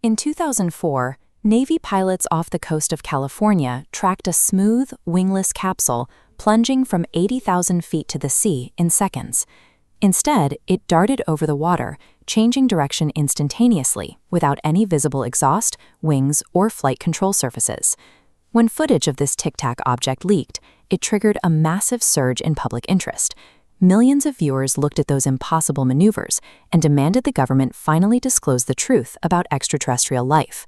In 2004, Navy pilots off the coast of California tracked a smooth, wingless capsule plunging from 80,000 feet to the sea in seconds. Instead, it darted over the water, changing direction instantaneously without any visible exhaust, wings, or flight control surfaces. When footage of this Tic-Tac object leaked, it triggered a massive surge in public interest. Millions of viewers looked at those impossible maneuvers and demanded the government finally disclose the truth about extraterrestrial life.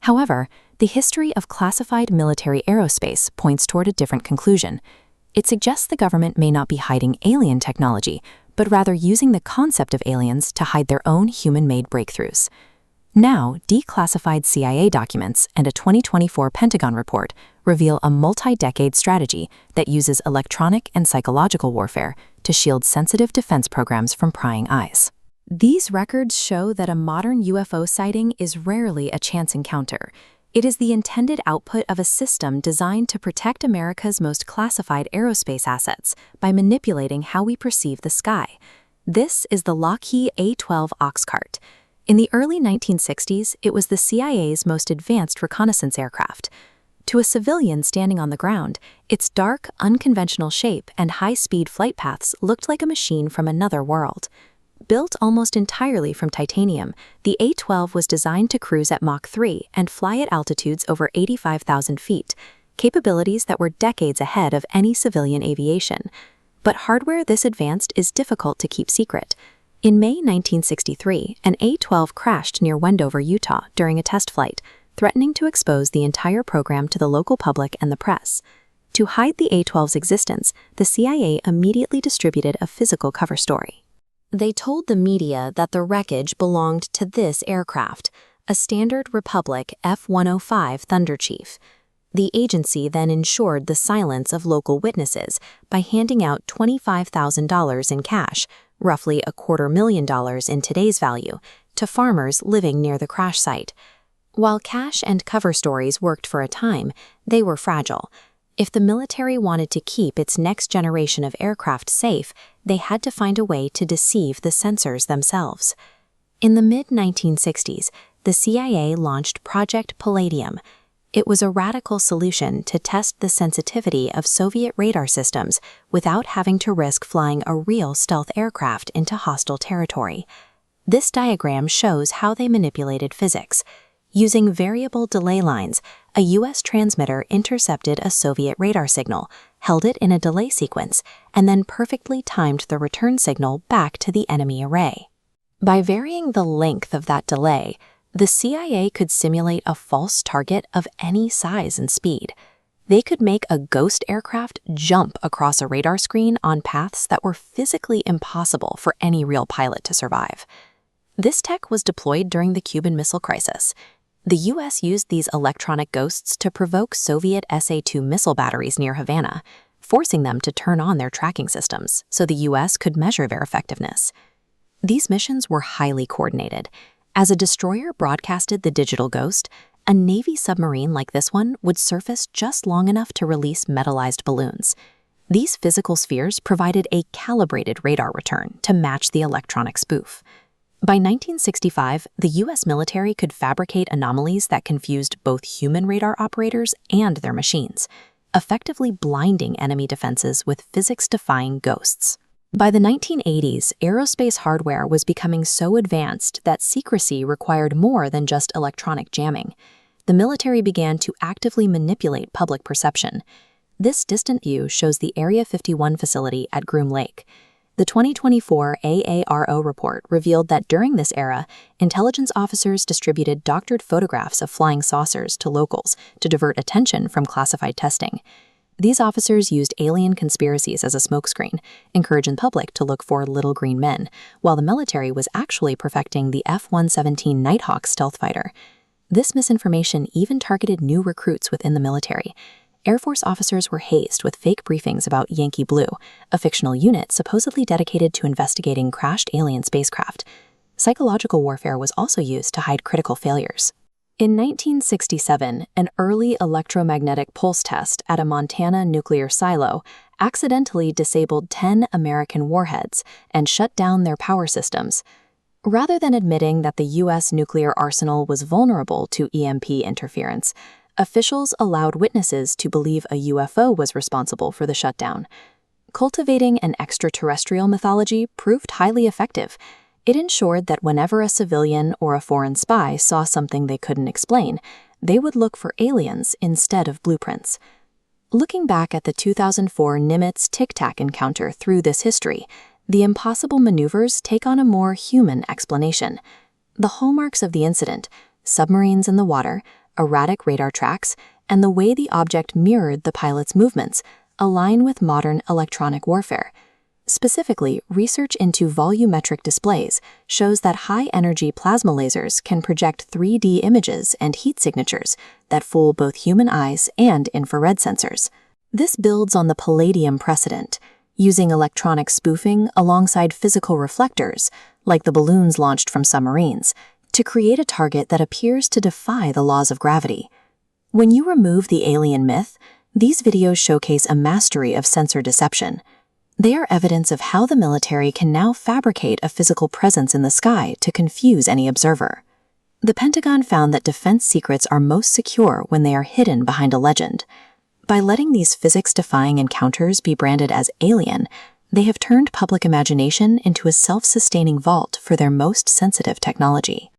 However, the history of classified military aerospace points toward a different conclusion. It suggests the government may not be hiding alien technology, but rather using the concept of aliens to hide their own human-made breakthroughs. Now, declassified CIA documents and a 2024 Pentagon report reveal a multi-decade strategy that uses electronic and psychological warfare to shield sensitive defense programs from prying eyes. These records show that a modern UFO sighting is rarely a chance encounter. It is the intended output of a system designed to protect America's most classified aerospace assets by manipulating how we perceive the sky. This is the Lockheed A-12 Oxcart. In the early 1960s, it was the CIA's most advanced reconnaissance aircraft. To a civilian standing on the ground, its dark, unconventional shape and high-speed flight paths looked like a machine from another world. Built almost entirely from titanium, the A-12 was designed to cruise at Mach 3 and fly at altitudes over 85,000 feet, capabilities that were decades ahead of any civilian aviation. But hardware this advanced is difficult to keep secret. In May 1963, an A-12 crashed near Wendover, Utah during a test flight, threatening to expose the entire program to the local public and the press. To hide the A-12's existence, the CIA immediately distributed a physical cover story. They told the media that the wreckage belonged to this aircraft, a standard Republic F-105 Thunderchief. The agency then ensured the silence of local witnesses by handing out $25,000 in cash, roughly $250,000 in today's value, to farmers living near the crash site. While cash and cover stories worked for a time, they were fragile. If the military wanted to keep its next generation of aircraft safe, they had to find a way to deceive the censors themselves. In the mid-1960s, the CIA launched Project Palladium. It was a radical solution to test the sensitivity of Soviet radar systems without having to risk flying a real stealth aircraft into hostile territory. This diagram shows how they manipulated physics. Using variable delay lines, a U.S. transmitter intercepted a Soviet radar signal, held it in a delay sequence, and then perfectly timed the return signal back to the enemy array. By varying the length of that delay, the CIA could simulate a false target of any size and speed. They could make a ghost aircraft jump across a radar screen on paths that were physically impossible for any real pilot to survive. This tech was deployed during the Cuban Missile Crisis. The U.S. used these electronic ghosts to provoke Soviet SA-2 missile batteries near Havana, forcing them to turn on their tracking systems so the U.S. could measure their effectiveness. These missions were highly coordinated. As a destroyer broadcasted the digital ghost, a Navy submarine like this one would surface just long enough to release metallized balloons. These physical spheres provided a calibrated radar return to match the electronic spoof. By 1965, the U.S. military could fabricate anomalies that confused both human radar operators and their machines, effectively blinding enemy defenses with physics-defying ghosts. By the 1980s, aerospace hardware was becoming so advanced that secrecy required more than just electronic jamming. The military began to actively manipulate public perception. This distant view shows the Area 51 facility at Groom Lake. The 2024 AARO report revealed that during this era, intelligence officers distributed doctored photographs of flying saucers to locals to divert attention from classified testing. These officers used alien conspiracies as a smokescreen, encouraging the public to look for little green men, while the military was actually perfecting the F-117 Nighthawk stealth fighter. This misinformation even targeted new recruits within the military. Air Force officers were hazed with fake briefings about Yankee Blue, a fictional unit supposedly dedicated to investigating crashed alien spacecraft. Psychological warfare was also used to hide critical failures. In 1967, an early electromagnetic pulse test at a Montana nuclear silo accidentally disabled 10 American warheads and shut down their power systems. Rather than admitting that the U.S. nuclear arsenal was vulnerable to EMP interference, officials allowed witnesses to believe a UFO was responsible for the shutdown. Cultivating an extraterrestrial mythology proved highly effective. It ensured that whenever a civilian or a foreign spy saw something they couldn't explain, they would look for aliens instead of blueprints. Looking back at the 2004 Nimitz Tic-Tac encounter through this history, the impossible maneuvers take on a more human explanation. The hallmarks of the incident, submarines in the water, erratic radar tracks, and the way the object mirrored the pilot's movements, align with modern electronic warfare. Specifically, research into volumetric displays shows that high-energy plasma lasers can project 3D images and heat signatures that fool both human eyes and infrared sensors. This builds on the Palladium precedent, using electronic spoofing alongside physical reflectors, like the balloons launched from submarines, to create a target that appears to defy the laws of gravity. When you remove the alien myth, these videos showcase a mastery of sensor deception. They are evidence of how the military can now fabricate a physical presence in the sky to confuse any observer. The Pentagon found that defense secrets are most secure when they are hidden behind a legend. By letting these physics-defying encounters be branded as alien, they have turned public imagination into a self-sustaining vault for their most sensitive technology.